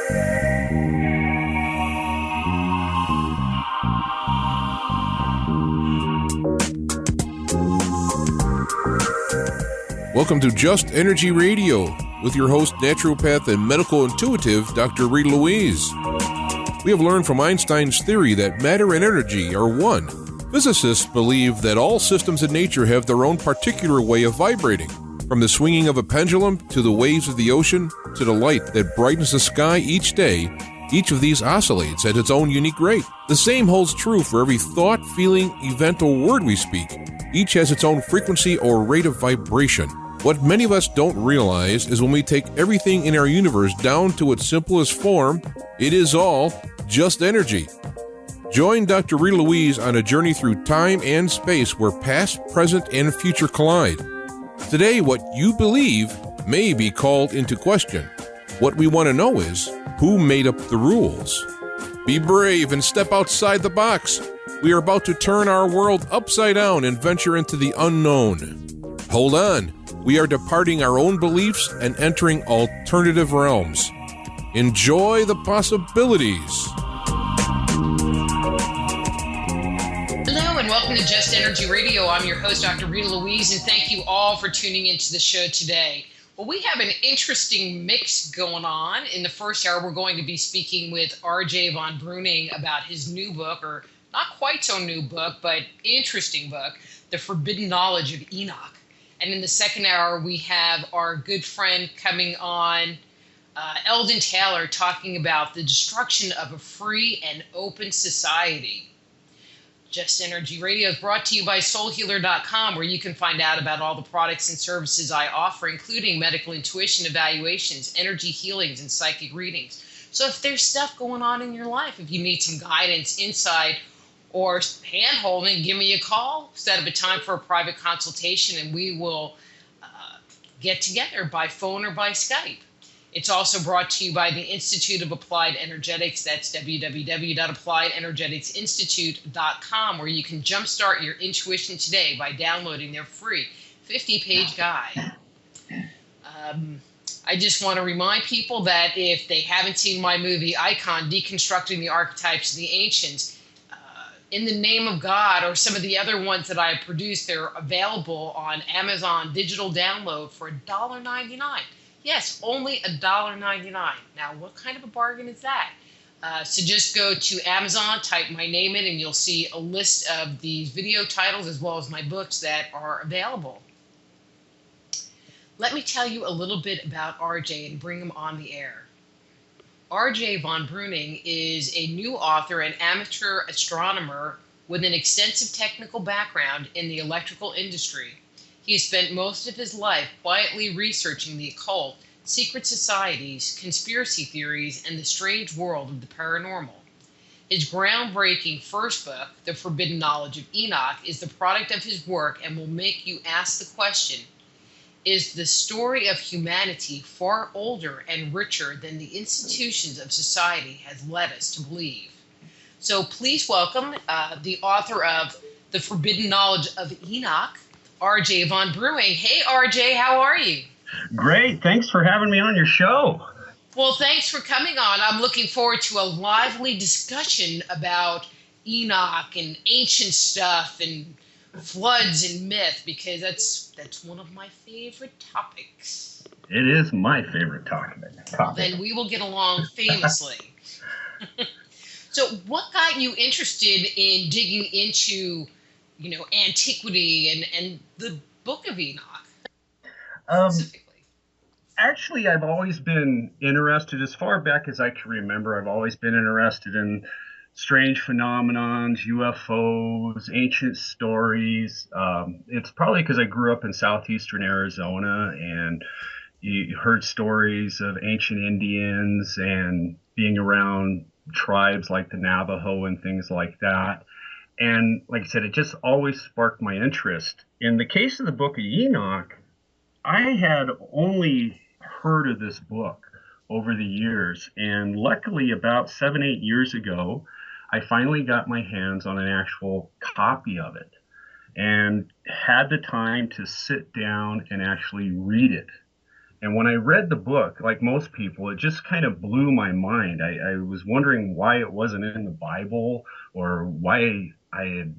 Welcome to Just Energy Radio with your host, naturopath and medical intuitive, Dr. Rita Louise. We have learned from Einstein's theory that matter and energy are one. Physicists believe that all systems in nature have their own particular way of vibrating. From the swinging of a pendulum to the waves of the ocean to the light that brightens the sky each day, each of these oscillates at its own unique rate. The same holds true for every thought, feeling, event, or word we speak. Each has its own frequency or rate of vibration. What many of us don't realize is when we take everything in our universe down to its simplest form, it is all just energy. Join Dr. Rita Louise on a journey through time and space where past, present, and future collide. Today, what you believe may be called into question. What we want to know is, who made up the rules? Be brave and step outside the box. We are about to turn our world upside down and venture into the unknown. Hold on. We are departing our own beliefs and entering alternative realms. Enjoy the possibilities. Hello and welcome to Just Energy Radio. I'm your host, Dr. Rita Louise, and thank you all for tuning into the show today. Well, we have an interesting mix going on. In the first hour, we're going to be speaking with R.J. vonBruening about his new book, or not quite so new book, but interesting book, The Forbidden Knowledge of Enoch. And in the second hour, we have our good friend coming on, Eldon Taylor, talking about the destruction of a free and open society. Just Energy Radio is brought to you by soulhealer.com, where you can find out about all the products and services I offer, including medical intuition evaluations, energy healings, and psychic readings. So if there's stuff going on in your life, if you need some guidance, insight, or hand-holding, give me a call, set up a time for a private consultation, and we will get together by phone or by Skype. It's also brought to you by the Institute of Applied Energetics. That's www.appliedenergeticsinstitute.com, where you can jumpstart your intuition today by downloading their free 50-page guide. I just want to remind people that if they haven't seen my movie Icon, Deconstructing the Archetypes of the Ancients, In the Name of God, or some of the other ones that I have produced, they're available on Amazon digital download for $1.99. Yes, only $1.99. Now, what kind of a bargain is that? So just go to Amazon, type my name in, and you'll see a list of these video titles as well as my books that are available. Let me tell you a little bit about RJ and bring him on the air. R.J. vonBruening is a new author and amateur astronomer with an extensive technical background in the electrical industry. He has spent most of his life quietly researching the occult, secret societies, conspiracy theories, and the strange world of the paranormal. His groundbreaking first book, The Forbidden Knowledge of Enoch, is the product of his work and will make you ask the question, is the story of humanity far older and richer than the institutions of society has led us to believe? So please welcome the author of The Forbidden Knowledge of Enoch, R.J. vonBruening. Hey, R.J., how are you? Great. Thanks for having me on your show. Well, thanks for coming on. I'm looking forward to a lively discussion about Enoch and ancient stuff and floods and myth, because that's one of my favorite topics. It is my favorite topic. Then we will get along famously. So what got you interested in digging into, antiquity and the Book of Enoch specifically? Actually, I've always been interested, as far back as I can remember, I've always been interested in strange phenomenons, UFOs, ancient stories. It's probably because I grew up in southeastern Arizona and you heard stories of ancient Indians and being around tribes like the Navajo and things like that. And like I said, it just always sparked my interest. In the case of the Book of Enoch, I had only heard of this book over the years. And luckily, about 7-8 years ago, I finally got my hands on an actual copy of it and had the time to sit down and actually read it. And when I read the book, like most people, it just kind of blew my mind. I was wondering why it wasn't in the Bible, or why I had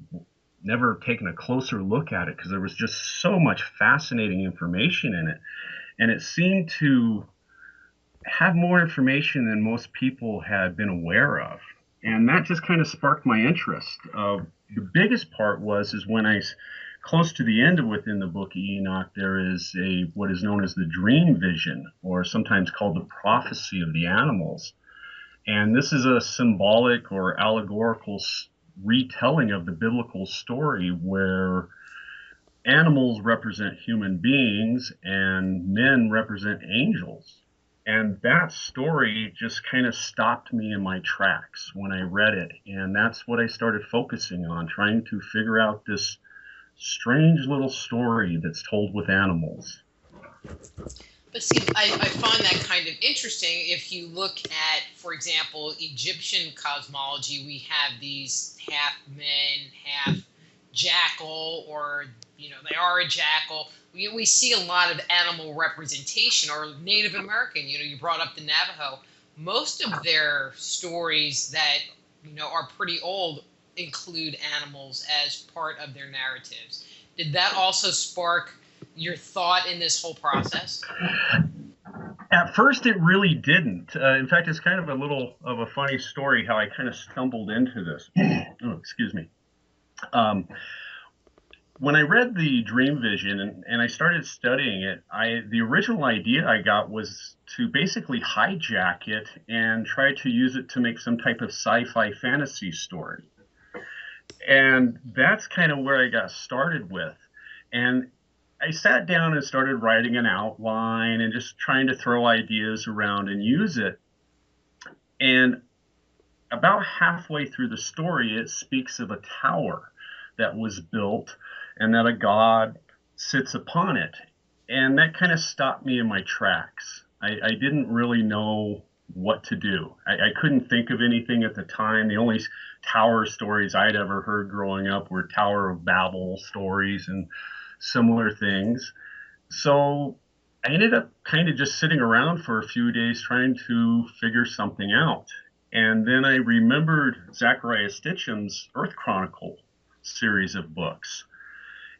never taken a closer look at it, because there was just so much fascinating information in it. And it seemed to have more information than most people had been aware of. And that just kind of sparked my interest. The biggest part is when close to the end of within the book of Enoch, there is what is known as the dream vision, or sometimes called the prophecy of the animals. And this is a symbolic or allegorical retelling of the biblical story, where animals represent human beings and men represent angels. And that story just kind of stopped me in my tracks when I read it. And that's what I started focusing on, trying to figure out this strange little story that's told with animals. But see, I find that kind of interesting. If you look at, for example, Egyptian cosmology, we have these half men, half jackal, or, they are a jackal. We see a lot of animal representation, or Native American. You brought up the Navajo. Most of their stories that, are pretty old include animals as part of their narratives. Did that also spark your thought in this whole process? At first, it really didn't. In fact, it's kind of a little of a funny story how I kind of stumbled into this. Oh, excuse me. When I read the dream vision and I started studying it, the original idea I got was to basically hijack it and try to use it to make some type of sci-fi fantasy story. And that's kind of where I got started with. And I sat down and started writing an outline and just trying to throw ideas around and use it. And about halfway through the story, it speaks of a tower that was built and that a god sits upon it. And that kind of stopped me in my tracks. I didn't really know what to do. I couldn't think of anything at the time. The only tower stories I'd ever heard growing up were Tower of Babel stories and similar things. So I ended up kind of just sitting around for a few days trying to figure something out. And then I remembered Zachariah Stitcham's Earth Chronicle series of books.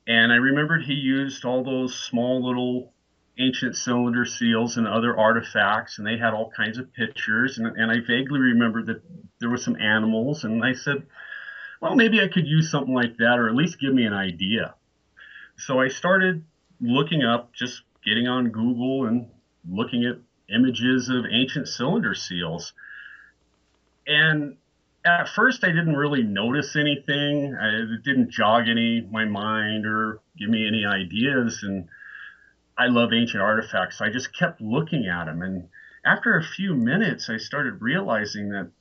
And I remembered he used all those small little ancient cylinder seals and other artifacts, and they had all kinds of pictures. And I vaguely remembered that there were some animals. And I said, well, maybe I could use something like that, or at least give me an idea. So I started looking up, just getting on Google and looking at images of ancient cylinder seals. And at first, I didn't really notice anything. It didn't jog my mind or give me any ideas. And I love ancient artifacts, so I just kept looking at them. And after a few minutes, I started realizing that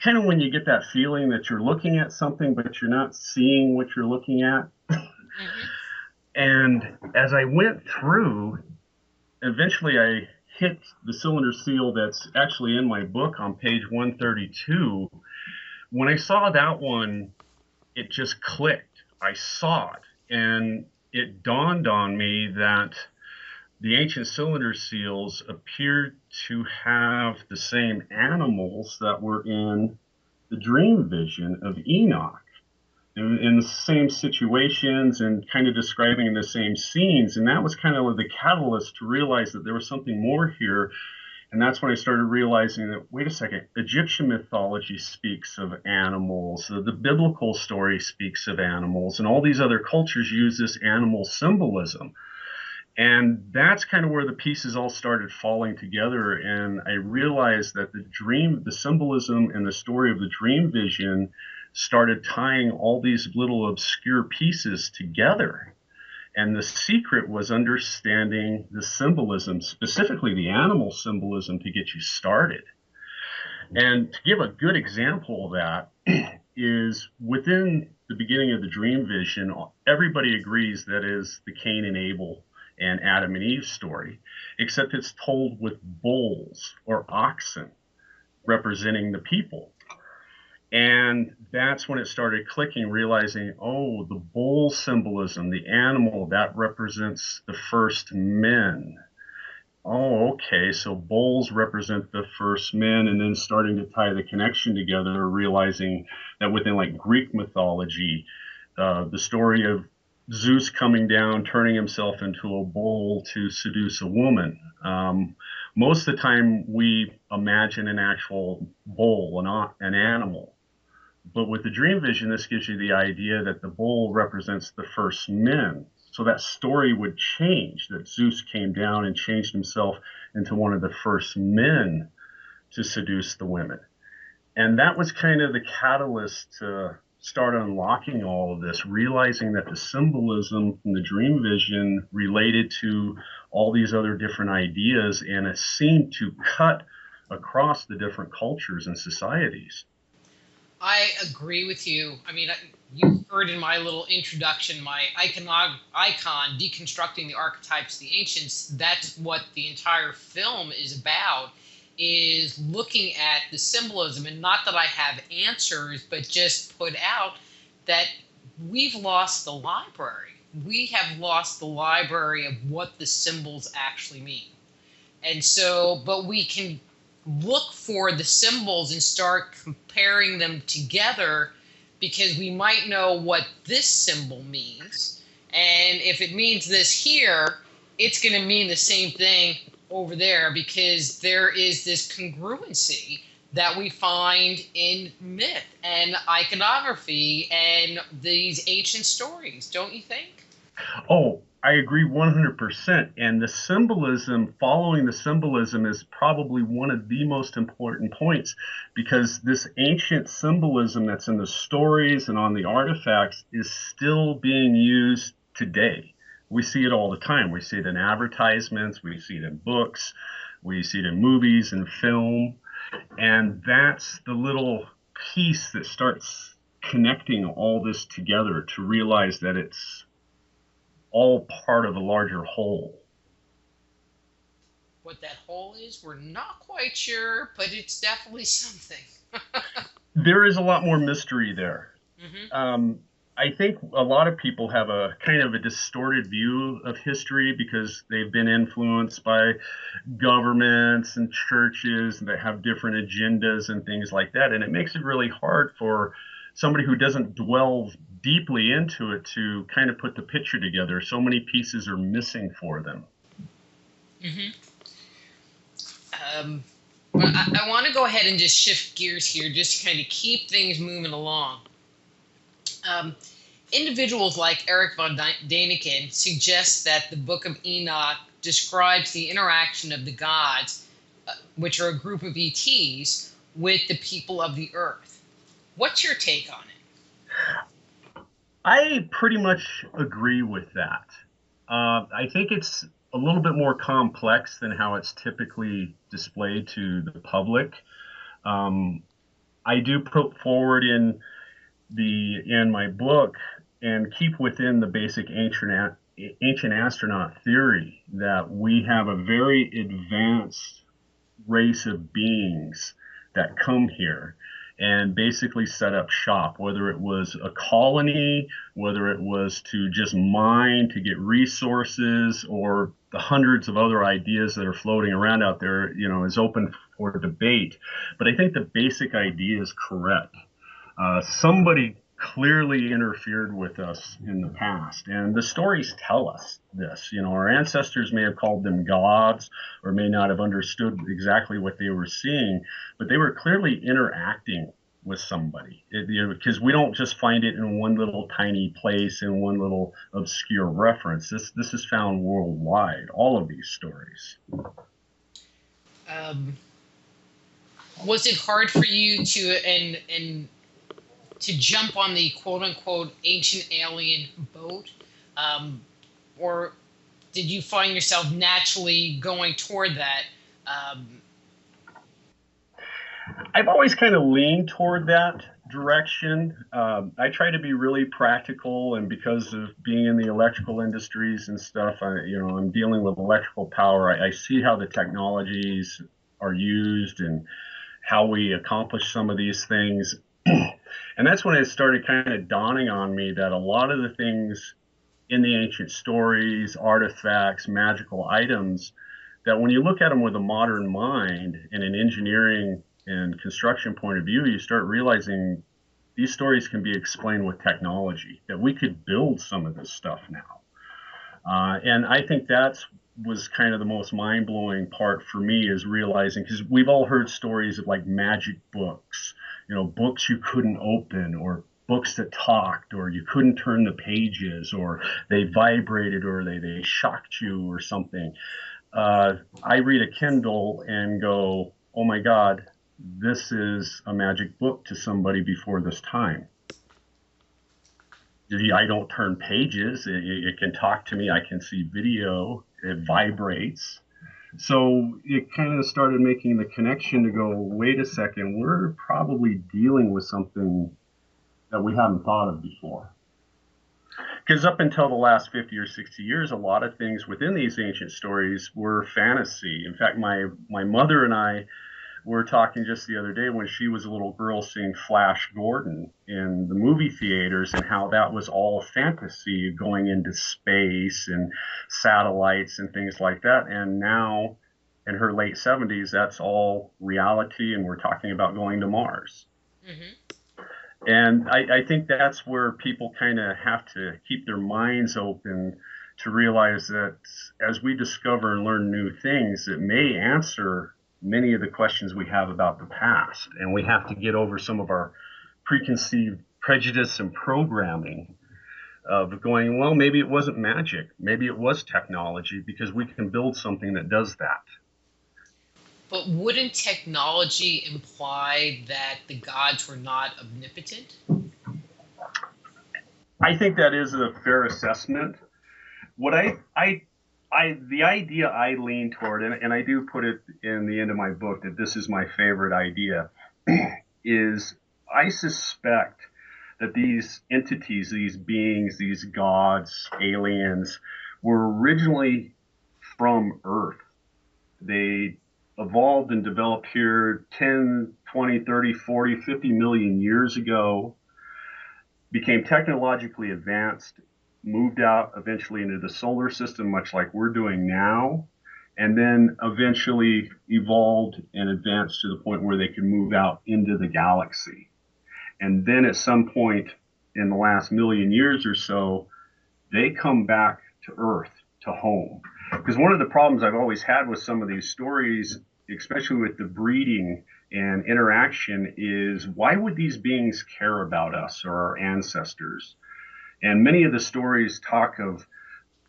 kind of when you get that feeling that you're looking at something, but you're not seeing what you're looking at. Mm-hmm. And as I went through, eventually I hit the cylinder seal that's actually in my book on page 132. When I saw that one, it just clicked. I saw it, and it dawned on me that the ancient cylinder seals appeared to have the same animals that were in the dream vision of Enoch, in the same situations and kind of describing the same scenes. And that was kind of the catalyst to realize that there was something more here. And that's when I started realizing that, wait a second, Egyptian mythology speaks of animals, the biblical story speaks of animals, and all these other cultures use this animal symbolism. And that's kind of where the pieces all started falling together. And I realized that the symbolism and the story of the dream vision started tying all these little obscure pieces together. And the secret was understanding the symbolism, specifically the animal symbolism, to get you started. And to give a good example of that is within the beginning of the dream vision, everybody agrees that is the Cain and Abel and Adam and Eve story, except it's told with bulls or oxen representing the people. And that's when it started clicking, realizing, oh, the bull symbolism, the animal, that represents the first men. Oh, okay. So bulls represent the first men, and then starting to tie the connection together, realizing that within like Greek mythology, the story of Zeus coming down, turning himself into a bull to seduce a woman. Most of the time, we imagine an actual bull, an animal. But with the dream vision, this gives you the idea that the bull represents the first men. So that story would change, that Zeus came down and changed himself into one of the first men to seduce the women. And that was kind of the catalyst to start unlocking all of this, realizing that the symbolism from the dream vision related to all these other different ideas, and it seemed to cut across the different cultures and societies. I agree with you. I mean, you heard in my little introduction, my icon, deconstructing the archetypes of the ancients. That's what the entire film is about, is looking at the symbolism. And not that I have answers, but just put out that we've lost the library. We have lost the library of what the symbols actually mean. And so, but we can look for the symbols and start comparing them together, because we might know what this symbol means. And if it means this here, it's going to mean the same thing over there, because there is this congruency that we find in myth and iconography and these ancient stories, don't you think? Oh, I agree 100%. And the symbolism, following the symbolism, is probably one of the most important points, because this ancient symbolism that's in the stories and on the artifacts is still being used today. We see it all the time. We see it in advertisements, we see it in books, we see it in movies and film. And that's the little piece that starts connecting all this together to realize that it's all part of a larger whole. What that whole is, we're not quite sure, but it's definitely something. There is a lot more mystery there. Hmm. I think a lot of people have a kind of a distorted view of history because they've been influenced by governments and churches that have different agendas and things like that. And it makes it really hard for somebody who doesn't dwell deeply into it to kind of put the picture together. So many pieces are missing for them. Hmm. Um, well, I want to go ahead and just shift gears here, just to kind of keep things moving along. Um, Individuals like Eric von Daniken suggest that the Book of Enoch describes the interaction of the gods, which are a group of ETs, with the people of the earth. What's your take on it? I pretty much agree with that. I think it's a little bit more complex than how it's typically displayed to the public. Um, I do put forward in my book and keep within the basic ancient astronaut theory that we have a very advanced race of beings that come here and basically set up shop, whether it was a colony, whether it was to just mine to get resources, or the hundreds of other ideas that are floating around out there, is open for debate. But I think the basic idea is correct. Somebody clearly interfered with us in the past, and the stories tell us this. Our ancestors may have called them gods or may not have understood exactly what they were seeing, but they were clearly interacting with somebody. Because we don't just find it in one little tiny place in one little obscure reference. This is found worldwide. All of these stories. Um, was it hard for you to jump on the quote unquote ancient alien boat? Or did you find yourself naturally going toward that? Um, I've always kind of leaned toward that direction. I try to be really practical, and because of being in the electrical industries and stuff, I'm dealing with electrical power. I see how the technologies are used and how we accomplish some of these things. And that's when it started kind of dawning on me that a lot of the things in the ancient stories, artifacts, magical items, that when you look at them with a modern mind and an engineering and construction point of view, you start realizing these stories can be explained with technology, that we could build some of this stuff now. And I think that's was kind of the most mind-blowing part for me, is realizing, because we've all heard stories of like magic books, books you couldn't open, or books that talked, or you couldn't turn the pages, or they vibrated, or they shocked you or something. I read a Kindle and go, oh my God, this is a magic book to somebody before this time. I don't turn pages. It can talk to me. I can see video. It vibrates. So it kind of started making the connection to go, wait a second, we're probably dealing with something that we haven't thought of before. Because up until the last 50 or 60 years, a lot of things within these ancient stories were fantasy. In fact, my mother and I were talking just the other day when she was a little girl, seeing Flash Gordon in the movie theaters, and how that was all fantasy, going into space and satellites and things like that. And now in her late 70s, that's all reality, and we're talking about going to Mars. Mm-hmm. And I think that's where people kind of have to keep their minds open to realize that as we discover and learn new things, it may answer many of the questions we have about the past. And we have to get over some of our preconceived prejudice and programming of going, well, maybe it wasn't magic. Maybe it was technology, because we can build something that does that. But wouldn't technology imply that the gods were not omnipotent? I think that is a fair assessment. What the idea I lean toward, and I do put it in the end of my book that this is my favorite idea, is I suspect that these entities, these beings, these gods, aliens, were originally from Earth. They evolved and developed here 10, 20, 30, 40, 50 million years ago, became technologically advanced, moved out eventually into the solar system, much like we're doing now, and then eventually evolved and advanced to the point where they could move out into the galaxy. And then at some point in the last million years or so, they come back to Earth, to home. Because one of the problems I've always had with some of these stories, especially with the breeding and interaction, is why would these beings care about us or our ancestors? And many of the stories talk of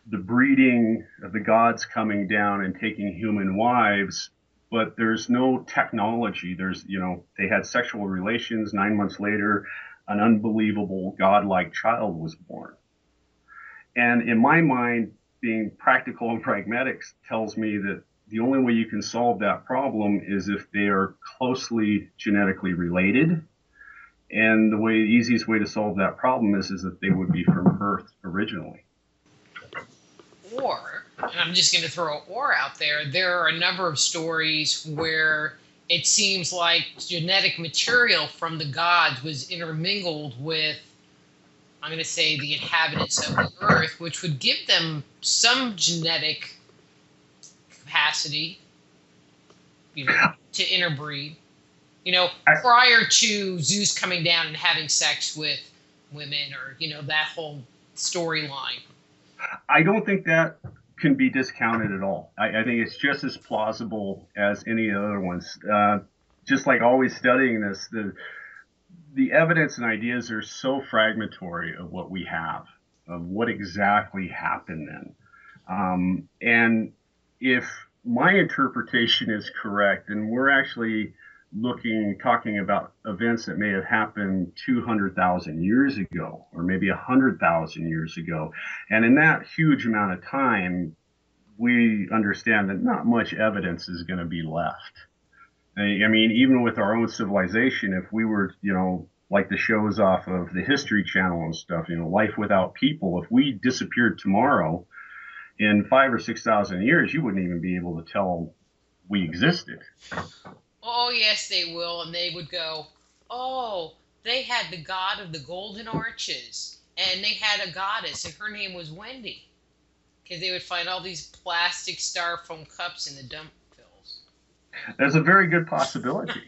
the breeding of the gods coming down and taking human wives, but there's no technology. They had sexual relations. 9 months later, an unbelievable godlike child was born. And in my mind, being practical and pragmatic tells me that the only way you can solve that problem is if they are closely genetically related. And the easiest way to solve that problem is that they would be from Earth originally. Or, and I'm just going to throw "or" out there are a number of stories where it seems like genetic material from the gods was intermingled with, I'm going to say, the inhabitants of the Earth, which would give them some genetic capacity, to interbreed. Prior to Zeus coming down and having sex with women, or, that whole storyline. I don't think that can be discounted at all. I think it's just as plausible as any other ones. Just like always studying this, the evidence and ideas are so fragmentary of what we have, of what exactly happened then. And if my interpretation is correct, then we're actually talking about events that may have happened 200,000 years ago, or maybe 100,000 years ago. And in that huge amount of time, we understand that not much evidence is going to be left. I mean, even with our own civilization, if we were, like the shows off of the History Channel and stuff, Life Without People, if we disappeared tomorrow, in 5,000 or 6,000 years, you wouldn't even be able to tell we existed. Oh, yes, they will. And they would go, oh, they had the god of the golden arches, and they had a goddess, and her name was Wendy. Because they would find all these plastic styrofoam cups in the dump fills. That's a very good possibility.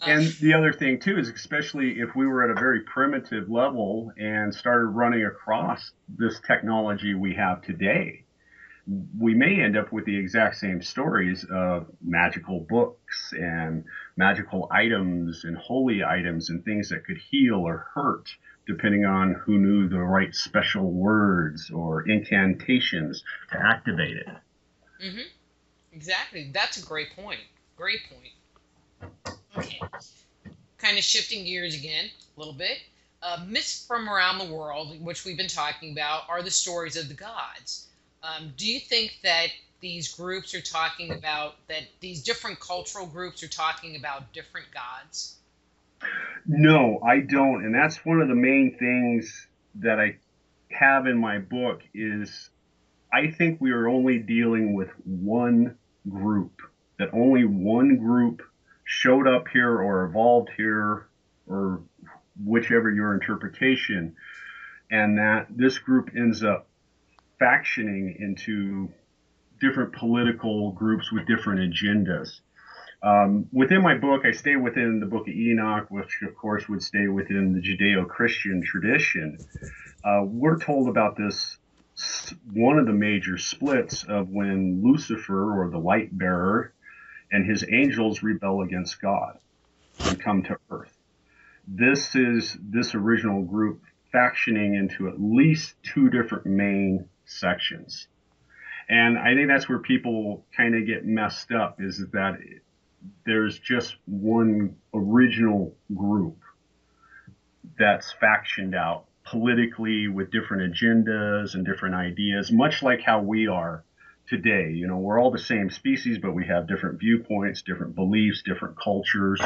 And the other thing, too, is especially if we were at a very primitive level and started running across this technology we have today, we may end up with the exact same stories of magical books and magical items and holy items and things that could heal or hurt, depending on who knew the right special words or incantations to activate it. Mm-hmm. Exactly. That's a great point. Great point. Okay. Kind of shifting gears again a little bit. Myths from around the world, which we've been talking about, are the stories of the gods. Do you think that these groups are talking about, that these different cultural groups are talking about different gods? No, I don't. And that's one of the main things that I have in my book is I think we are only dealing with one group, that only one group showed up here or evolved here or whichever your interpretation, and that this group ends up factioning into different political groups with different agendas. Within my book, I stay within the book of Enoch, which of course would stay within the Judeo-Christian tradition. We're told about this, one of the major splits of when Lucifer, or the light bearer, and his angels rebel against God and come to earth. This is this original group factioning into at least two different main sections. And I think that's where people kind of get messed up, is that there's just one original group that's factioned out politically with different agendas and different ideas, much like how we are today. You know, we're all the same species, but we have different viewpoints, different beliefs, different cultures.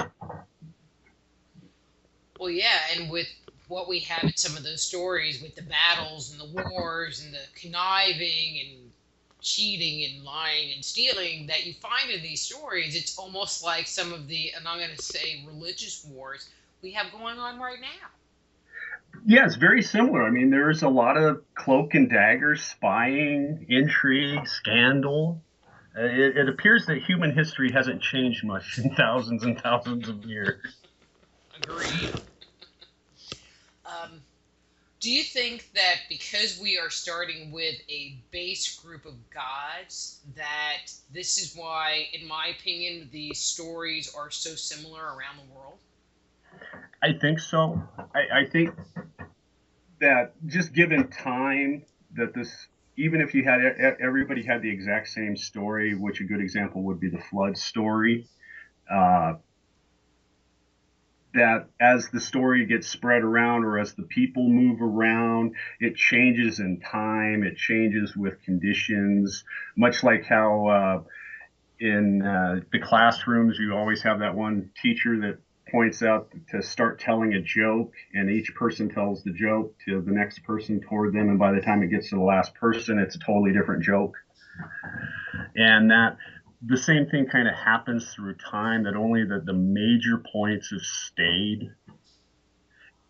Well, yeah, and with what we have in some of those stories with the battles and the wars and the conniving and cheating and lying and stealing that you find in these stories, it's almost like some of the, and I'm going to say religious wars we have going on right now. Yeah, it's very similar. I mean, there's a lot of cloak and dagger, spying, intrigue, scandal. It appears that human history hasn't changed much in thousands and thousands of years. Agreed. Um, do you think that because we are starting with a base group of gods, that this is why, in my opinion, these stories are so similar around the world? I think so. I think that just given time, that this, even if you had everybody had the exact same story, which a good example would be the flood story, uh, that as the story gets spread around or as the people move around, it changes in time, it changes with conditions, much like how in the classrooms you always have that one teacher that points out to start telling a joke, and each person tells the joke to the next person toward them, and by the time it gets to the last person, it's a totally different joke. And that the same thing kind of happens through time, that only the major points have stayed.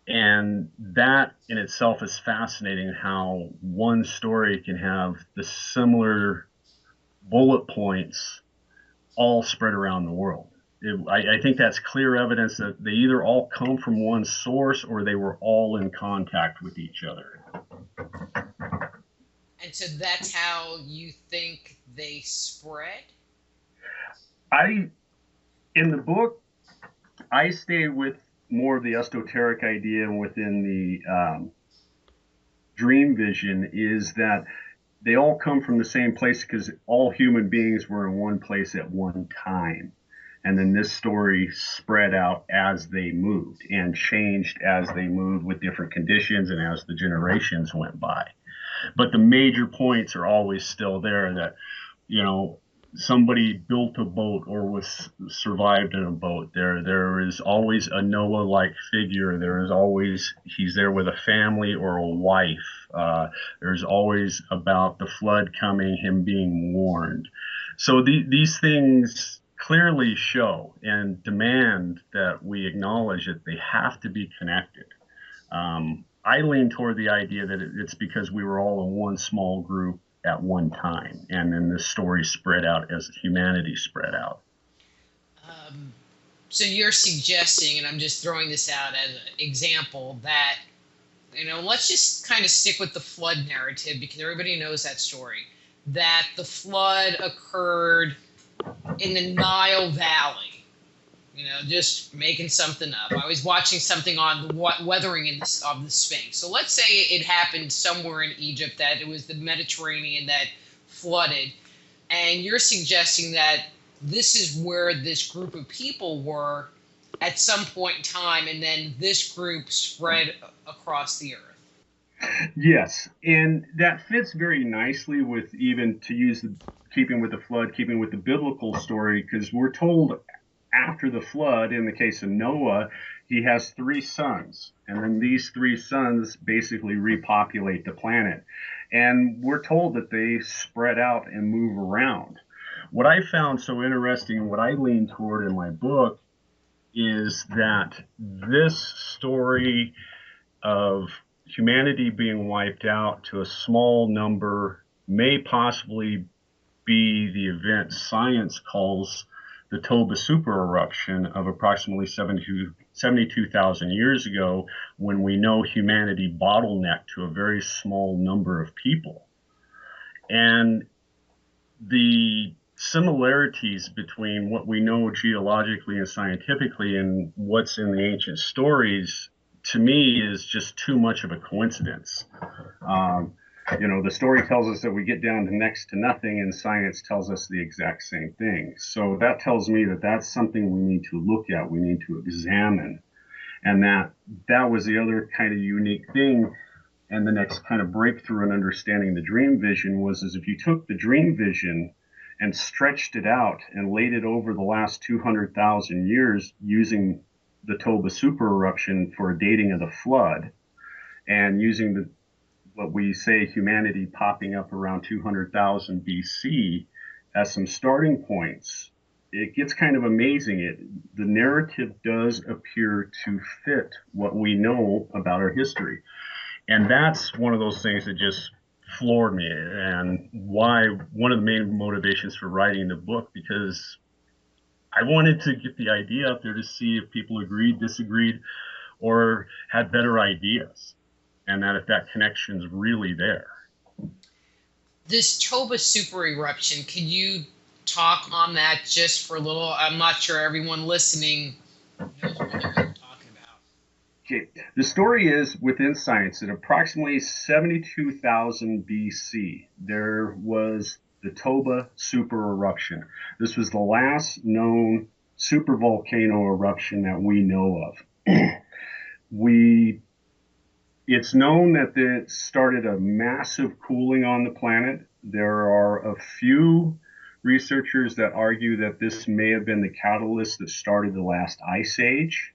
And that in itself is fascinating, how one story can have the similar bullet points all spread around the world. I think that's clear evidence that they either all come from one source or they were all in contact with each other. And so that's how you think they spread? In the book, I stay with more of the esoteric idea, and within the dream vision is that they all come from the same place because all human beings were in one place at one time. And then this story spread out as they moved and changed as they moved with different conditions and as the generations went by. But the major points are always still there, that, you know, somebody built a boat or was survived in a boat. There is always a Noah-like figure. There is always, he's there with a family or a wife. There's always about the flood coming, him being warned. So these things clearly show and demand that we acknowledge that they have to be connected. I lean toward the idea that it's because we were all in one small group at one time, and then the story spread out as humanity spread out. So you're suggesting, and I'm just throwing this out as an example, that, let's just kind of stick with the flood narrative because everybody knows that story, that the flood occurred in the Nile Valley. Just making something up. I was watching something on the weathering of the Sphinx. So let's say it happened somewhere in Egypt, that it was the Mediterranean that flooded. And you're suggesting that this is where this group of people were at some point in time, and then this group spread across the earth. Yes, and that fits very nicely with, even to use keeping with the flood, keeping with the biblical story, because we're told after the flood, in the case of Noah, he has 3 sons, and then these 3 sons basically repopulate the planet. And we're told that they spread out and move around. What I found so interesting, what I lean toward in my book, is that this story of humanity being wiped out to a small number may possibly be the event science calls the Toba super eruption of approximately 72,000 years ago, when we know humanity bottlenecked to a very small number of people. And the similarities between what we know geologically and scientifically and what's in the ancient stories, to me, is just too much of a coincidence. The story tells us that we get down to next to nothing, and science tells us the exact same thing. So that tells me that that's something we need to look at, we need to examine. And that was the other kind of unique thing. And the next kind of breakthrough in understanding the dream vision was if you took the dream vision and stretched it out and laid it over the last 200,000 years using the Toba super eruption for a dating of the flood, and using what we say humanity popping up around 200,000 BC as some starting points, it gets kind of amazing. The narrative does appear to fit what we know about our history. And that's one of those things that just floored me, and why one of the main motivations for writing the book, because I wanted to get the idea out there to see if people agreed, disagreed, or had better ideas, and that if that connection's really there. This Toba super eruption, can you talk on that just for a little? I'm not sure everyone listening knows what they're talking about. Okay, the story is, within science, at approximately 72,000 BC, there was the Toba super eruption. This was the last known supervolcano eruption that we know of. It's known that it started a massive cooling on the planet. There are a few researchers that argue that this may have been the catalyst that started the last ice age.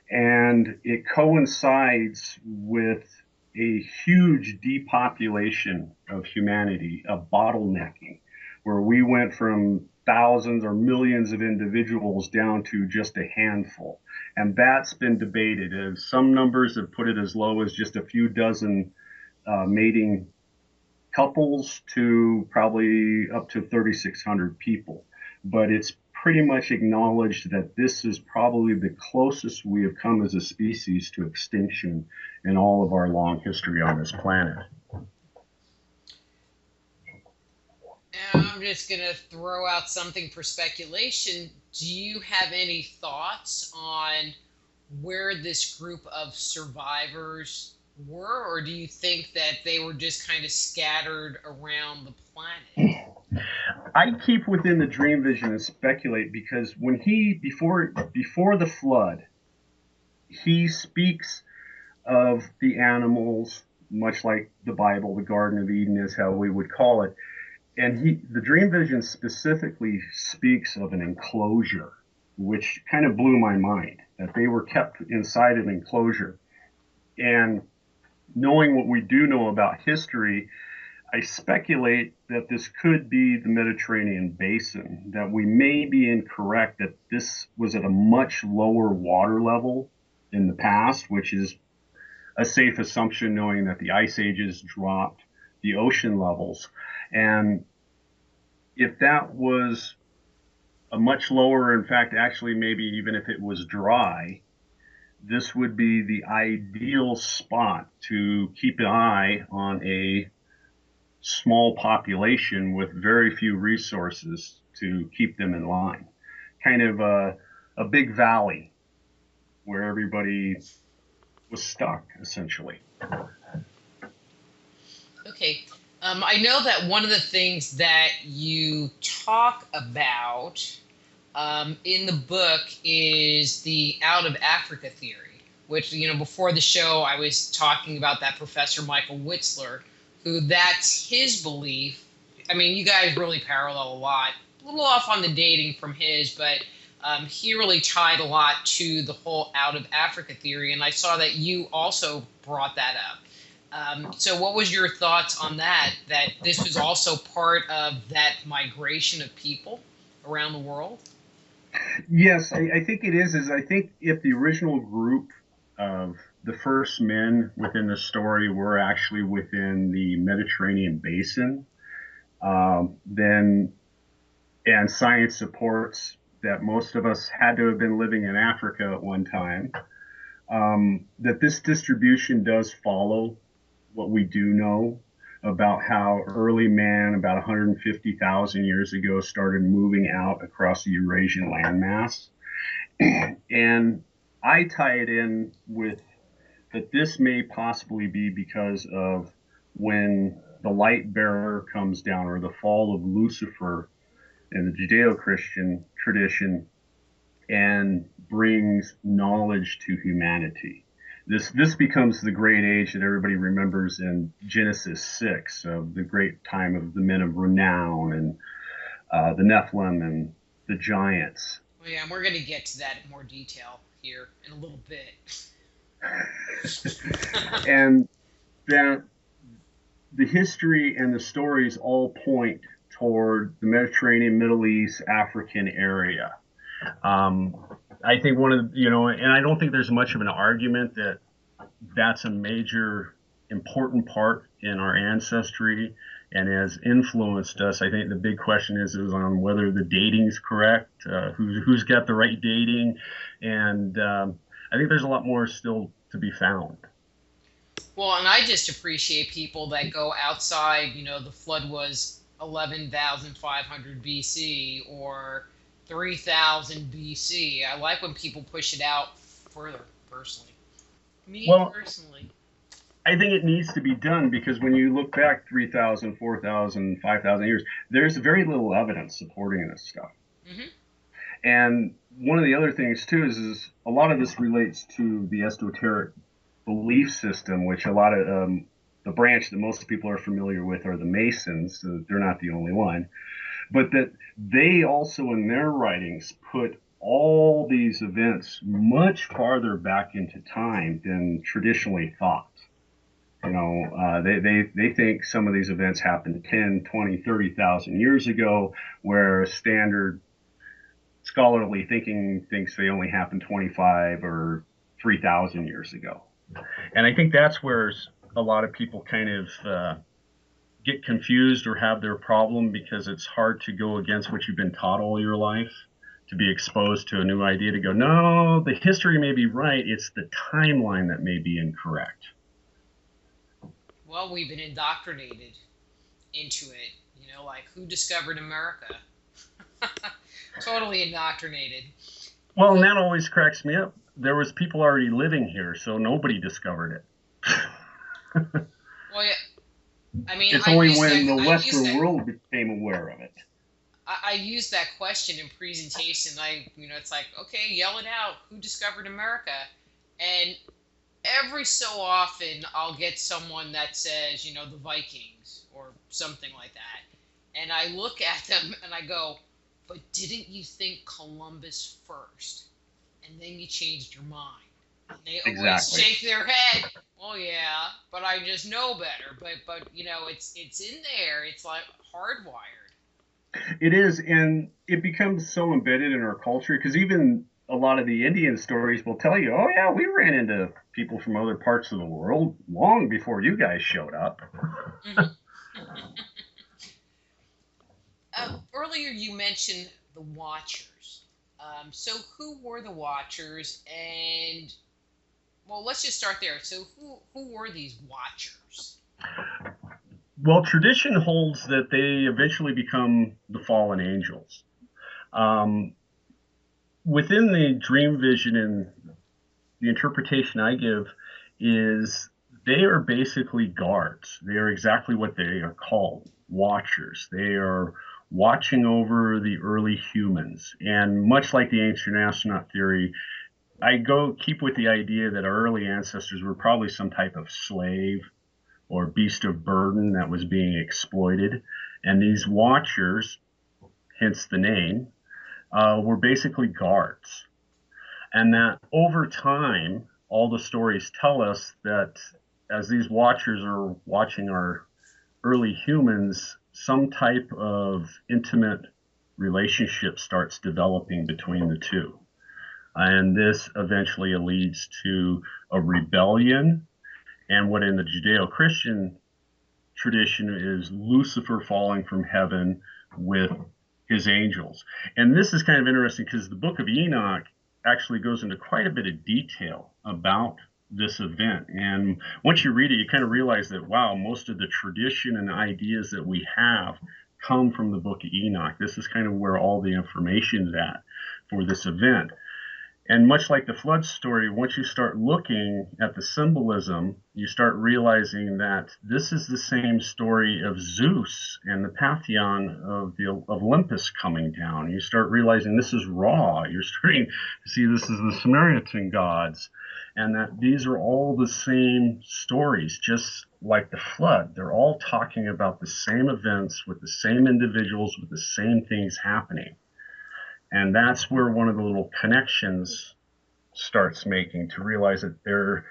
And it coincides with a huge depopulation of humanity, a bottlenecking, where we went from thousands or millions of individuals down to just a handful. And that's been debated. Some numbers have put it as low as just a few dozen mating couples to probably up to 3,600 people. But it's pretty much acknowledged that this is probably the closest we have come as a species to extinction in all of our long history on this planet. Now, I'm just going to throw out something for speculation. Do you have any thoughts on where this group of survivors were, or do you think that they were just kind of scattered around the planet? I keep within the dream vision and speculate, because when before the flood, he speaks of the animals, much like the Bible, the Garden of Eden is how we would call it. And the dream vision specifically speaks of an enclosure, which kind of blew my mind, that they were kept inside an enclosure. And knowing what we do know about history, I speculate that this could be the Mediterranean basin, that we may be incorrect, that this was at a much lower water level in the past, which is a safe assumption, knowing that the ice ages dropped the ocean levels. And if that was a much lower, in fact, actually, maybe even if it was dry, this would be the ideal spot to keep an eye on a small population with very few resources to keep them in line. Kind of a big valley where everybody was stuck, essentially. Okay. I know that one of the things that you talk about in the book is the out of Africa theory, which, before the show, I was talking about that Professor Michael Witzler, who that's his belief. I mean, you guys really parallel a lot, a little off on the dating from his, but he really tied a lot to the whole out of Africa theory. And I saw that you also brought that up. So what was your thoughts on that this was also part of that migration of people around the world? Yes, I think it is. I think if the original group of the first men within the story were actually within the Mediterranean basin, then, and science supports that most of us had to have been living in Africa at one time, that this distribution does follow what we do know about how early man, about 150,000 years ago, started moving out across the Eurasian landmass. And I tie it in with that this may possibly be because of when the light bearer comes down, or the fall of Lucifer in the Judeo-Christian tradition, and brings knowledge to humanity. This becomes the great age that everybody remembers in Genesis 6, of the great time of the men of renown and the Nephilim and the giants. Well, yeah, and we're going to get to that in more detail here in a little bit. And that the history and the stories all point toward the Mediterranean, Middle East, African area. I think one of the, and I don't think there's much of an argument that that's a major important part in our ancestry and has influenced us. I think the big question is on whether the dating's correct, who's got the right dating, and I think there's a lot more still to be found. Well, and I just appreciate people that go outside, the flood was 11,500 BC or 3,000 BC. I like when people push it out further, personally. Personally. I think it needs to be done because when you look back 3,000, 4,000, 5,000 years, there's very little evidence supporting this stuff. Mm-hmm. And one of the other things, too, is a lot of this relates to the esoteric belief system, which a lot of the branch that most people are familiar with are the Masons. So they're not the only one. But that they also in their writings put all these events much farther back into time than traditionally thought. They think some of these events happened 10, 20, 30,000 years ago, where standard scholarly thinking thinks they only happened 25 or 3,000 years ago. And I think that's where a lot of people kind of get confused or have their problem, because it's hard to go against what you've been taught all your life, to be exposed to a new idea, to go, no, the history may be right, it's the timeline that may be incorrect. Well, we've been indoctrinated into it, like who discovered America? Totally indoctrinated. Well, and that always cracks me up. There was people already living here, so nobody discovered it. Well, yeah. I mean, it's only when the Western world became aware of it. I use that question in presentation. It's like, okay, yell it out. Who discovered America? And every so often, I'll get someone that says, the Vikings or something like that. And I look at them and I go, but didn't you think Columbus first? And then you changed your mind. And they always shake their head. Well, yeah, but I just know better. But it's in there. It's like hardwired. It is, and it becomes so embedded in our culture, because even a lot of the Indian stories will tell you, oh yeah, we ran into people from other parts of the world long before you guys showed up. Mhm. Earlier, you mentioned the Watchers. So, who were the Watchers? And well, let's just start there. So, who were these Watchers? Well, tradition holds that they eventually become the fallen angels. Um, Within the dream vision and the interpretation I give is they are basically guards. They are exactly what they are called, watchers. They are watching over the early humans. And much like the ancient astronaut theory, I keep with the idea that our early ancestors were probably some type of slave or beast of burden that was being exploited. And these watchers, hence the name, were basically guards. And that over time, all the stories tell us that as these watchers are watching our early humans, some type of intimate relationship starts developing between the two. And this eventually leads to a rebellion, and what in the Judeo Christian tradition is Lucifer falling from heaven with his angels. And this is kind of interesting because the book of Enoch actually goes into quite a bit of detail about this event. And once you read it, you kind of realize that, wow, most of the tradition and ideas that we have come from the book of Enoch. This is kind of where all the information is at for this event. And much like the flood story, once you start looking at the symbolism, you start realizing that this is the same story of Zeus and the pantheon of Olympus coming down. You start realizing this is Ra. You're starting to see this is the Samaritan gods, and that these are all the same stories, just like the flood. They're all talking about the same events with the same individuals with the same things happening. And that's where one of the little connections starts making, to realize that there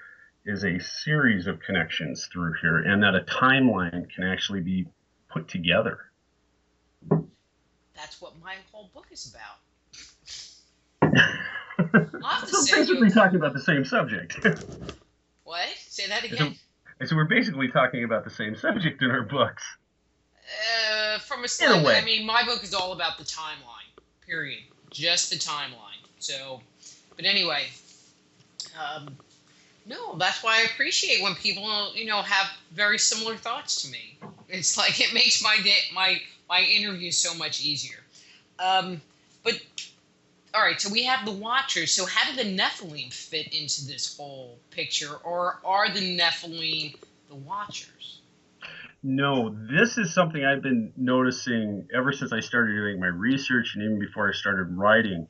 is a series of connections through here and that a timeline can actually be put together. That's what my whole book is about. I'll have to So send you basically talking about the same subject. What? Say that again. So we're basically talking about the same subject in our books. From a In a slightly, way. I mean, my book is all about the timeline, period. Just the timeline. So, but anyway, no, that's why I appreciate when people, have very similar thoughts to me. It's like it makes my day, my interview so much easier. But all right, so we have the Watchers. So how do the Nephilim fit into this whole picture, or are the Nephilim the Watchers? No, this is something I've been noticing ever since I started doing my research and even before I started writing.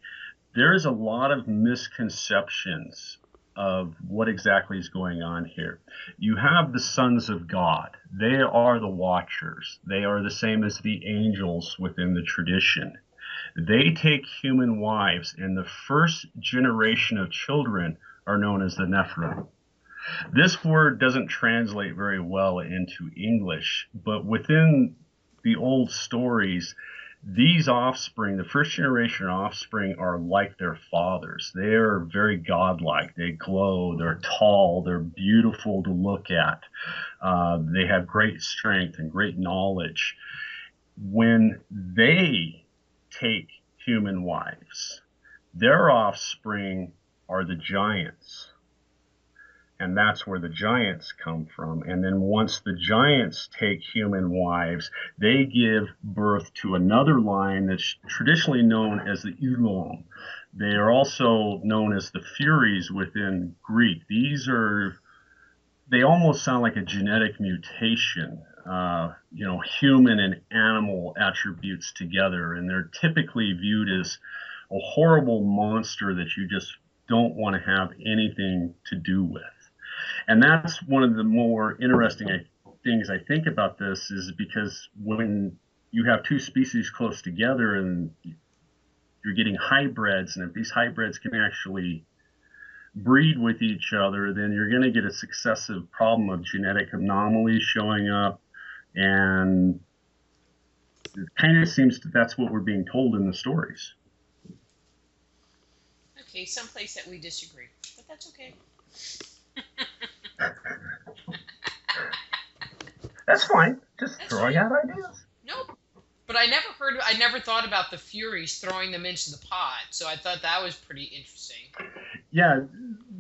There's a lot of misconceptions of what exactly is going on here. You have the sons of God. They are the watchers. They are the same as the angels within the tradition. They take human wives, and the first generation of children are known as the Nephilim. This word doesn't translate very well into English, but within the old stories, these offspring, the first generation offspring, are like their fathers. They are very godlike. They glow. They're tall. They're beautiful to look at. They have great strength and great knowledge. When they take human wives, their offspring are the giants. And that's where the giants come from. And then once the giants take human wives, they give birth to another line that's traditionally known as the Elon. They are also known as the Furies within Greek. They almost sound like a genetic mutation, human and animal attributes together. And they're typically viewed as a horrible monster that you just don't want to have anything to do with. And that's one of the more interesting things I think about this, is because when you have two species close together and you're getting hybrids, and if these hybrids can actually breed with each other, then you're going to get a successive problem of genetic anomalies showing up. And it kind of seems that's what we're being told in the stories. Okay, someplace that we disagree, but that's okay. That's fine. Just That's throwing fine. out ideas. Nope. But I never thought about the Furies throwing them into the pot, so I thought that was pretty interesting. Yeah,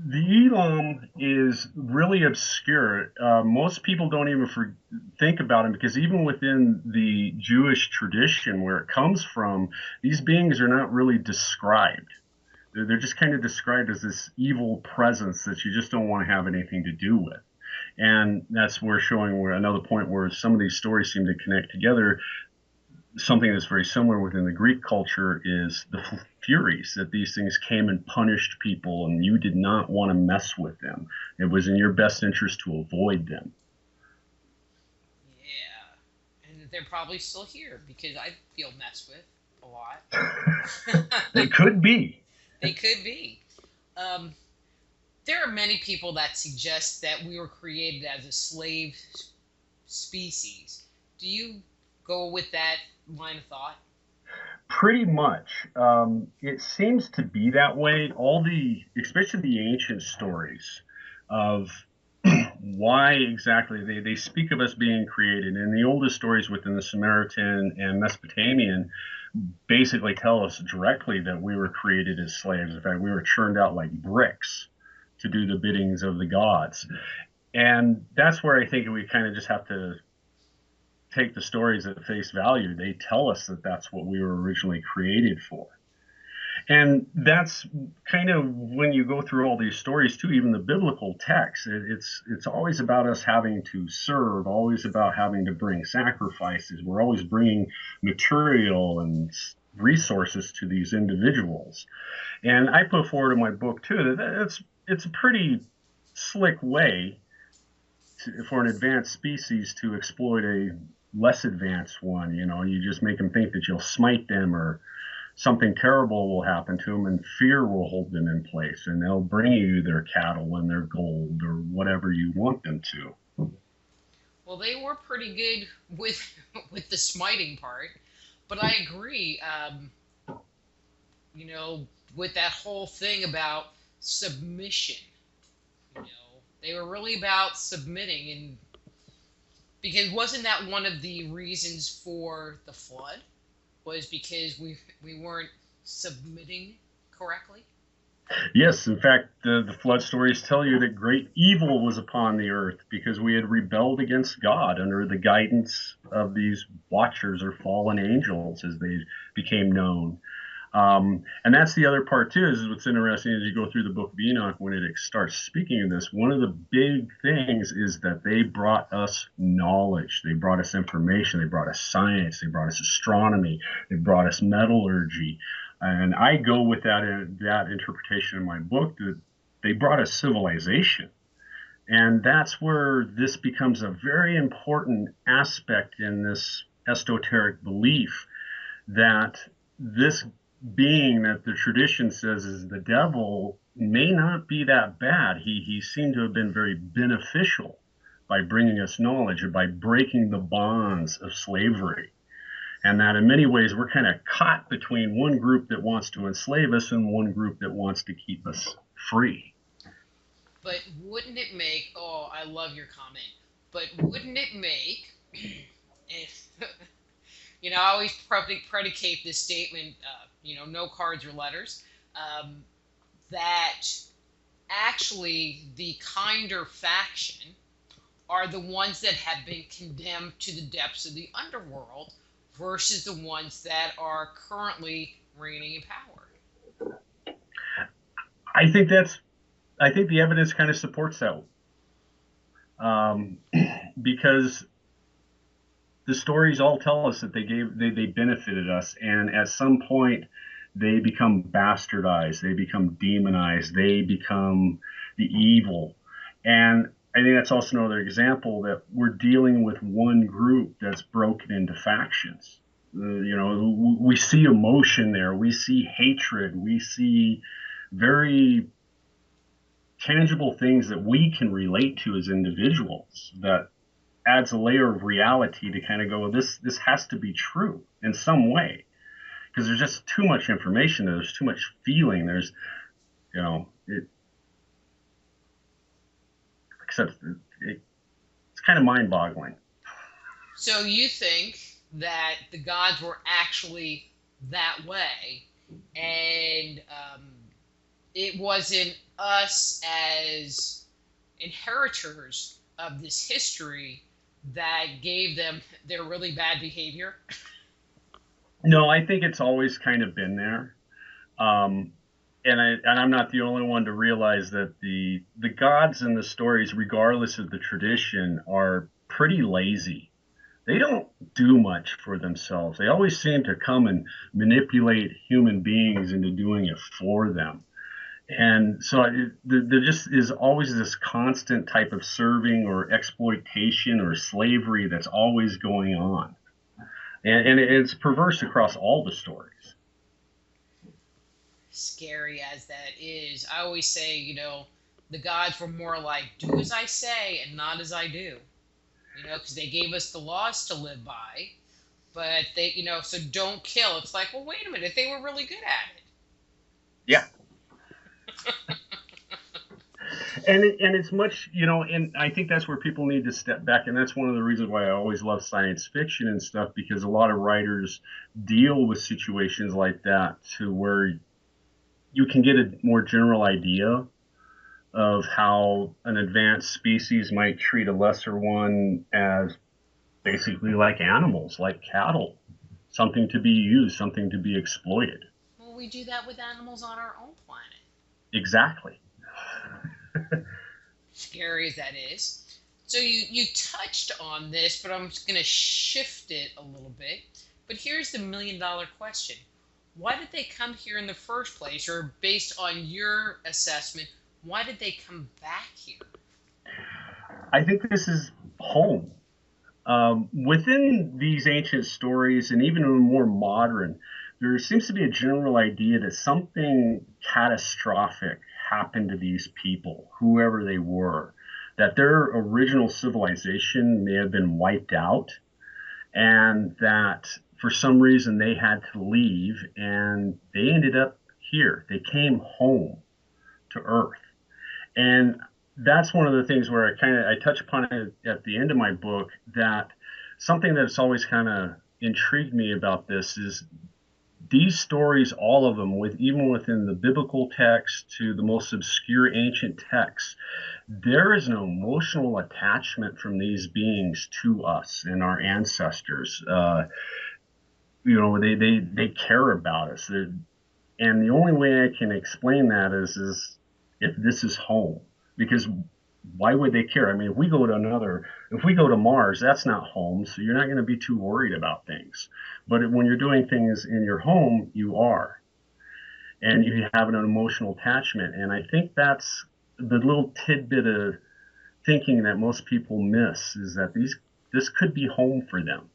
the Elam is really obscure. Most people don't even think about him because even within the Jewish tradition where it comes from, these beings are not really described. They're just kind of described as this evil presence that you just don't want to have anything to do with. And that's where showing where another point where some of these stories seem to connect together. Something that's very similar within the Greek culture is the Furies, that these things came and punished people and you did not want to mess with them. It was in your best interest to avoid them. Yeah. And they're probably still here because I feel messed with a lot. They could be. They could be. There are many people that suggest that we were created as a slave species. Do you go with that line of thought? Pretty much. It seems to be that way. Especially the ancient stories of why exactly they speak of us being created. And the oldest stories within the Samaritan and Mesopotamian basically tell us directly that we were created as slaves. In fact, we were churned out like bricks to do the biddings of the gods. And that's where I think we kind of just have to take the stories at face value. They tell us that that's what we were originally created for. And that's kind of when you go through all these stories too, even the biblical text, it's always about us having to serve, always about having to bring sacrifices. We're always bringing material and resources to these individuals. And I put forward in my book too that it's a pretty slick way for an advanced species to exploit a less advanced one. You just make them think that you'll smite them or something terrible will happen to them and fear will hold them in place and they'll bring you their cattle and their gold or whatever you want them to. Well, they were pretty good with the smiting part, but I agree. With that whole thing about submission, they were really about submitting, and because wasn't that one of the reasons for the flood? Was because we weren't submitting correctly? Yes, in fact, the flood stories tell you that great evil was upon the earth because we had rebelled against God under the guidance of these watchers or fallen angels as they became known. And that's the other part too, is what's interesting as you go through the book of Enoch, when it starts speaking of this, one of the big things is that they brought us knowledge. They brought us information. They brought us science. They brought us astronomy. They brought us metallurgy. And I go with that interpretation in my book, that they brought us civilization. And that's where this becomes a very important aspect in this esoteric belief, that this being that the tradition says is the devil may not be that bad. He seemed to have been very beneficial by bringing us knowledge or by breaking the bonds of slavery. And that in many ways we're kind of caught between one group that wants to enslave us and one group that wants to keep us free. But wouldn't it make, I love your comment, but wouldn't it make, I always predicate this statement, no cards or letters, that actually the kinder faction are the ones that have been condemned to the depths of the underworld versus the ones that are currently reigning in power. I think the evidence kind of supports that, because the stories all tell us that they benefited us, and at some point they become bastardized, they become demonized, they become the evil. And I think that's also another example that we're dealing with one group that's broken into factions. We see emotion there, we see hatred, we see very tangible things that we can relate to as individuals, that adds a layer of reality to kind of go, this has to be true in some way, because there's just too much information, there's too much feeling, there's You know, except it's kind of mind-boggling. So you think that the gods were actually that way, and it wasn't us as inheritors of this history that gave them their really bad behavior? No, I think it's always kind of been there. Um, and I'm not the only one to realize that the gods in the stories, regardless of the tradition, are pretty lazy. They don't do much for themselves. They always seem to come and manipulate human beings into doing it for them. And so there just is always this constant type of serving or exploitation or slavery that's always going on. And it's perverse across all the stories. Scary as that is, I always say, the gods were more like, do as I say and not as I do. Because they gave us the laws to live by, but they, so don't kill. It's like, well, wait a minute, they were really good at it. Yeah. And it's much, and I think that's where people need to step back. And that's one of the reasons why I always love science fiction and stuff, because a lot of writers deal with situations like that to where you can get a more general idea of how an advanced species might treat a lesser one as basically like animals, like cattle, something to be used, something to be exploited. Well, we do that with animals on our own planet. Exactly. Scary as that is. So you touched on this, but I'm just going to shift it a little bit. But here's the $1 million question. Why did they come here in the first place? Or based on your assessment, why did they come back here? I think this is home. Within these ancient stories, and even more modern, there seems to be a general idea that something catastrophic happened to these people, whoever they were, that their original civilization may have been wiped out, and that for some reason they had to leave, and they ended up here. They came home to Earth. And that's one of the things where I touch upon it at the end of my book, that something that's always kind of intrigued me about this is these stories, all of them, even within the biblical text to the most obscure ancient texts, there is an emotional attachment from these beings to us and our ancestors. They care about us. And the only way I can explain that is if this is home. Because why would they care? I mean, if we go to Mars, that's not home, so you're not going to be too worried about things. But when you're doing things in your home, you are. And you have an emotional attachment. And I think that's the little tidbit of thinking that most people miss, is that this could be home for them,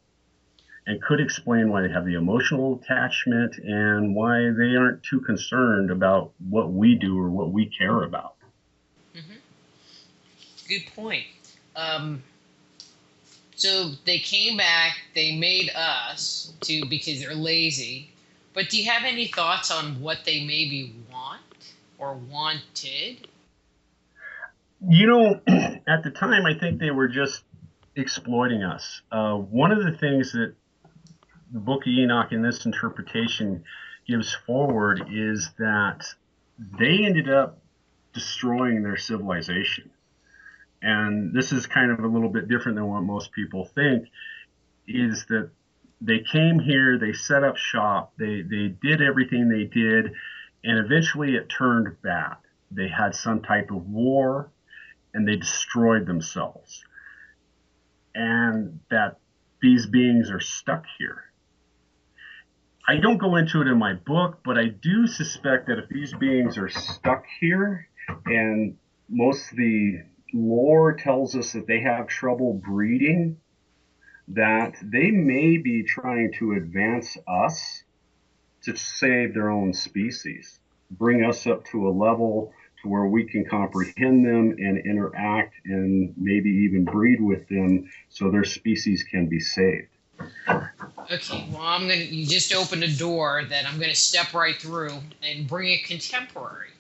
and could explain why they have the emotional attachment and why they aren't too concerned about what we do or what we care about. Mm-hmm. Good point. So they came back, they made us because they're lazy. But do you have any thoughts on what they maybe want or wanted? At the time, I think they were just exploiting us. One of the things that the Book of Enoch in this interpretation gives forward is that they ended up destroying their civilization. And this is kind of a little bit different than what most people think, is that they came here, they set up shop, they did everything they did, and eventually it turned bad. They had some type of war, and they destroyed themselves. And that these beings are stuck here. I don't go into it in my book, but I do suspect that if these beings are stuck here, and most of the lore tells us that they have trouble breeding, that they may be trying to advance us to save their own species, bring us up to a level to where we can comprehend them and interact and maybe even breed with them so their species can be saved. Okay, well, you just opened a door that I'm gonna step right through and bring a contemporary.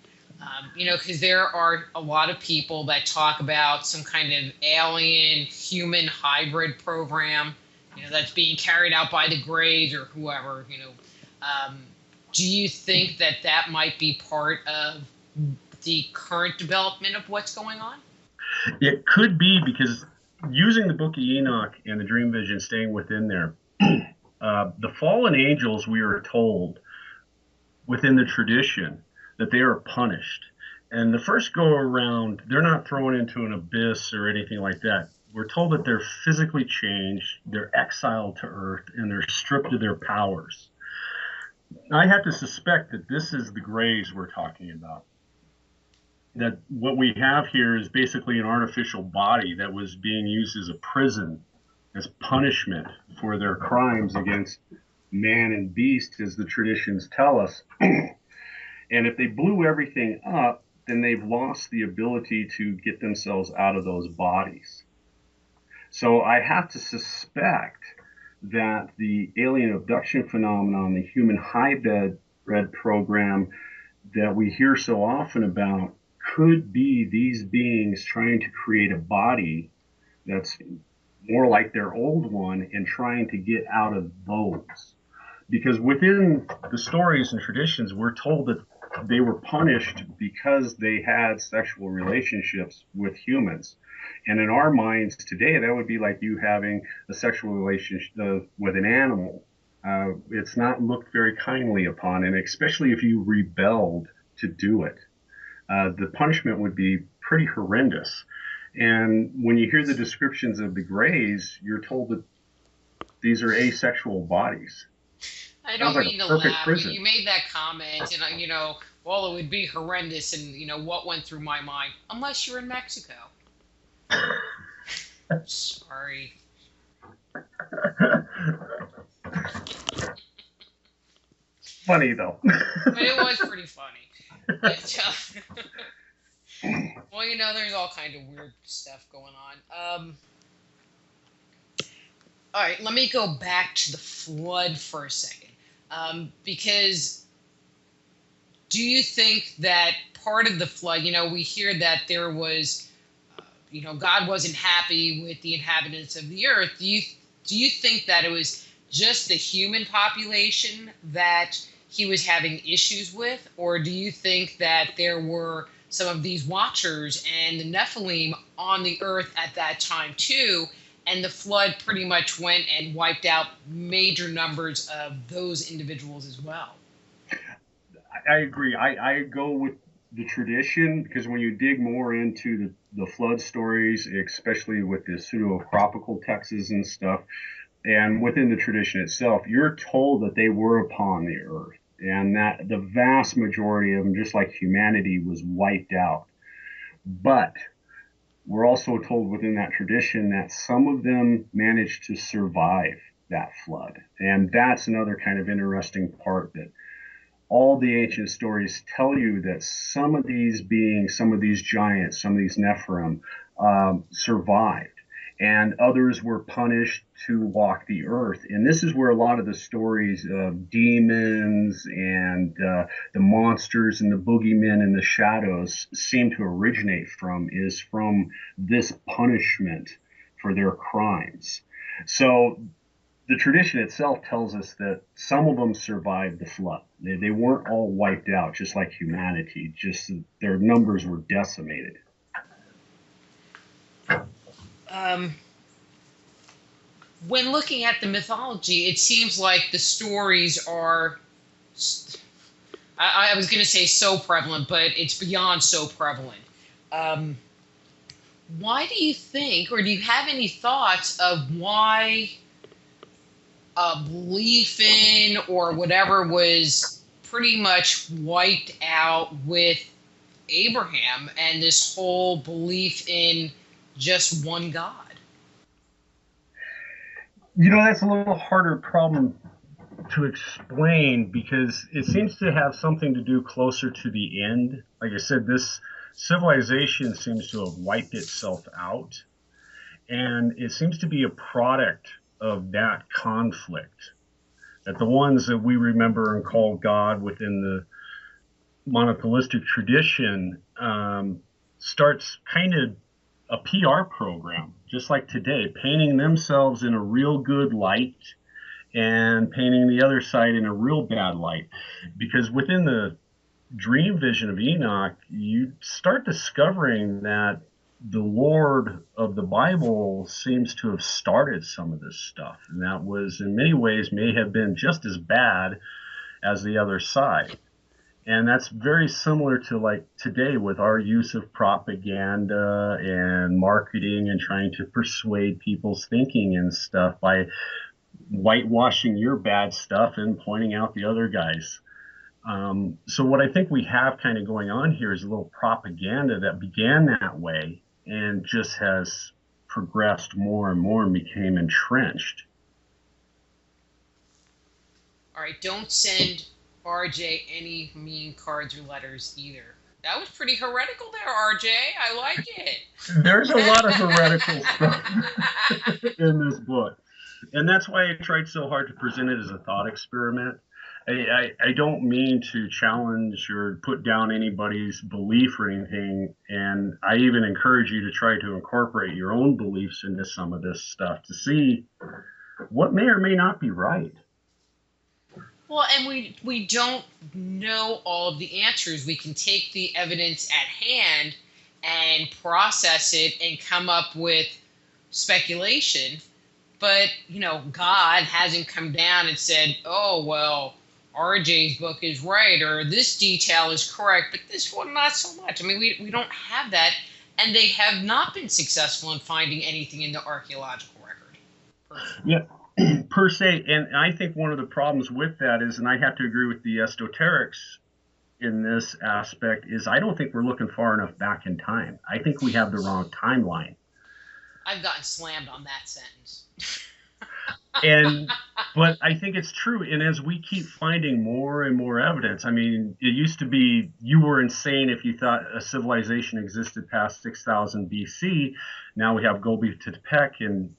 Because there are a lot of people that talk about some kind of alien human hybrid program, that's being carried out by the Greys or whoever. Um, do you think that that might be part of the current development of what's going on? It could be, because using the book of Enoch and the dream vision, staying within there, the fallen angels, we are told within the tradition that they are punished. And the first go around, they're not thrown into an abyss or anything like that. We're told that they're physically changed, they're exiled to earth, and they're stripped of their powers. I have to suspect that this is the Greys we're talking about. That what we have here is basically an artificial body that was being used as a prison, as punishment for their crimes against man and beast, as the traditions tell us. And if they blew everything up, then they've lost the ability to get themselves out of those bodies. So I have to suspect that the alien abduction phenomenon, the human hybrid program that we hear so often about, could be these beings trying to create a body that's more like their old one and trying to get out of those. Because within the stories and traditions, we're told that they were punished because they had sexual relationships with humans. And in our minds today, that would be like you having a sexual relationship with an animal. It's not looked very kindly upon, and especially if you rebelled to do it. The punishment would be pretty horrendous. And when you hear the descriptions of the Greys, you're told that these are asexual bodies. I don't mean to laugh. You made that comment, and well, it would be horrendous, and what went through my mind? Unless you're in Mexico. Sorry. Funny though. But it was pretty funny. But, well, there's all kind of weird stuff going on. All right, let me go back to the flood for a second. Because do you think that part of the flood, we hear that there was, God wasn't happy with the inhabitants of the earth. Do you think that it was just the human population that he was having issues with? Or do you think that there were some of these watchers and the Nephilim on the earth at that time too, and the flood pretty much went and wiped out major numbers of those individuals as well? I agree. I go with the tradition, because when you dig more into the flood stories, especially with the pseudo-tropical texts and stuff, and within the tradition itself, you're told that they were upon the earth, and that the vast majority of them, just like humanity, was wiped out. But we're also told within that tradition that some of them managed to survive that flood. And that's another kind of interesting part, that all the ancient stories tell you that some of these beings, some of these giants, some of these Nephilim survived, and others were punished to walk the earth. And this is where a lot of the stories of demons and the monsters and the boogeymen and the shadows seem to originate from, is from this punishment for their crimes. So the tradition itself tells us that some of them survived the flood. They weren't all wiped out, just like humanity, just their numbers were decimated. When looking at the mythology, it seems like the stories are, I was going to say so prevalent, but it's beyond so prevalent. Why do you think, or do you have any thoughts of why a belief in or whatever was pretty much wiped out with Abraham and this whole belief in just one God? That's a little harder problem to explain, because it seems to have something to do closer to the end. Like I said, this civilization seems to have wiped itself out, and it seems to be a product of that conflict. That the ones that we remember and call God within monotheistic tradition starts kind of a PR program, just like today, painting themselves in a real good light and painting the other side in a real bad light. Because within the dream vision of Enoch, you start discovering that the Lord of the Bible seems to have started some of this stuff. And that was, in many ways, may have been just as bad as the other side. And that's very similar to like today with our use of propaganda and marketing and trying to persuade people's thinking and stuff by whitewashing your bad stuff and pointing out the other guys. So what I think we have kind of going on here is a little propaganda that began that way and just has progressed more and more and became entrenched. All right, don't send RJ any mean cards or letters either. That was pretty heretical there, RJ. I like it. There's a lot of heretical stuff in this book. And that's why I tried so hard to present it as a thought experiment. I don't mean to challenge or put down anybody's belief or anything. And I even encourage you to try to incorporate your own beliefs into some of this stuff to see what may or may not be right. Well, and we don't know all of the answers. We can take the evidence at hand and process it and come up with speculation. But, God hasn't come down and said, oh, well, RJ's book is right, or this detail is correct, but this one not so much. I mean, we don't have that, and they have not been successful in finding anything in the archaeological record. Yeah. Per se, and I think one of the problems with that is, and I have to agree with the esoterics in this aspect, is I don't think we're looking far enough back in time. I think we have the wrong timeline. I've gotten slammed on that sentence. But I think it's true. And as we keep finding more and more evidence, I mean, it used to be you were insane if you thought a civilization existed past 6,000 BC. Now we have Göbekli Tepe in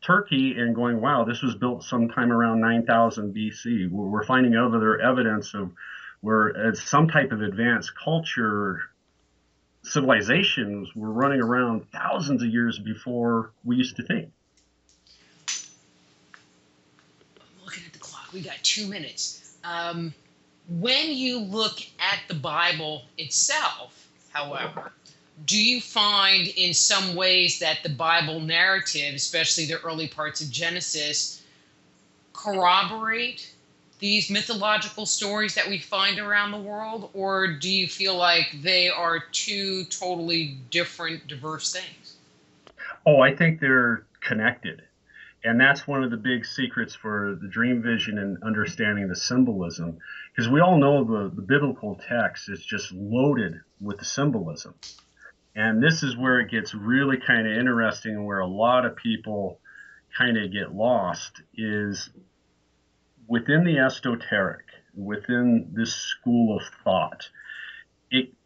Turkey and going, wow, this was built sometime around 9,000 BC. We're finding other evidence of where some type of advanced culture civilizations were running around thousands of years before we used to think. I'm looking at the clock. We got 2 minutes. When you look at the Bible itself, however, do you find in some ways that the Bible narrative, especially the early parts of Genesis, corroborate these mythological stories that we find around the world? Or do you feel like they are two totally different, diverse things? Oh, I think they're connected. And that's one of the big secrets for the dream vision and understanding the symbolism. Because we all know the biblical text is just loaded with the symbolism. And this is where it gets really kind of interesting and where a lot of people kind of get lost is within the esoteric, within this school of thought.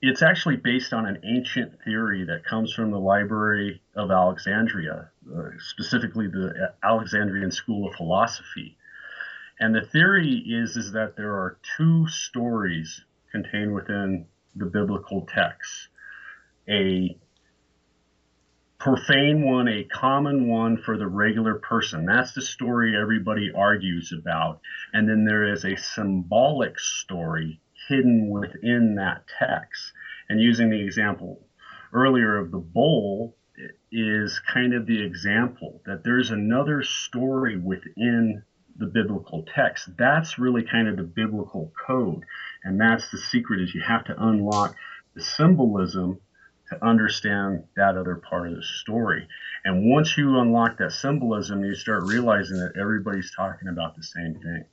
It's actually based on an ancient theory that comes from the Library of Alexandria, specifically the Alexandrian School of Philosophy. And the theory is that there are two stories contained within the biblical texts. A profane one, a common one for the regular person. That's the story everybody argues about. And then there is a symbolic story hidden within that text. And using the example earlier of the bowl is kind of the example that there's another story within the biblical text. That's really kind of the biblical code. And that's the secret, is you have to unlock the symbolism to understand that other part of the story. And once you unlock that symbolism, you start realizing that everybody's talking about the same thing,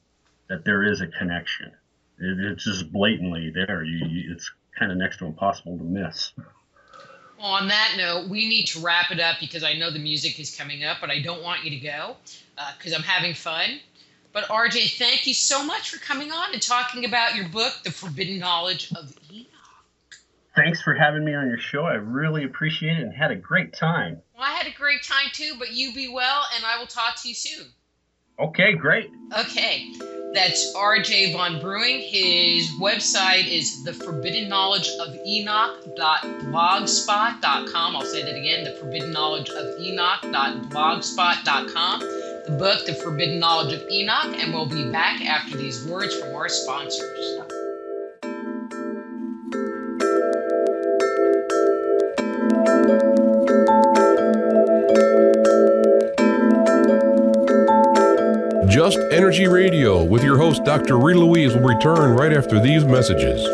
that there is a connection. It's just blatantly there. It's kind of next to impossible to miss. Well, on that note, we need to wrap it up because I know the music is coming up, but I don't want you to go because I'm having fun. But RJ, thank you so much for coming on and talking about your book, The Forbidden Knowledge of Enoch. Thanks for having me on your show. I really appreciate it and had a great time. Well, I had a great time too, but you be well, and I will talk to you soon. Okay, great. Okay, that's RJ vonBruening. His website is theforbiddenknowledgeofenoch.blogspot.com. I'll say that again, theforbiddenknowledgeofenoch.blogspot.com. The book, The Forbidden Knowledge of Enoch, and we'll be back after these words from our sponsors. Just Energy Radio with your host, Dr. Rita Louise, will return right after these messages.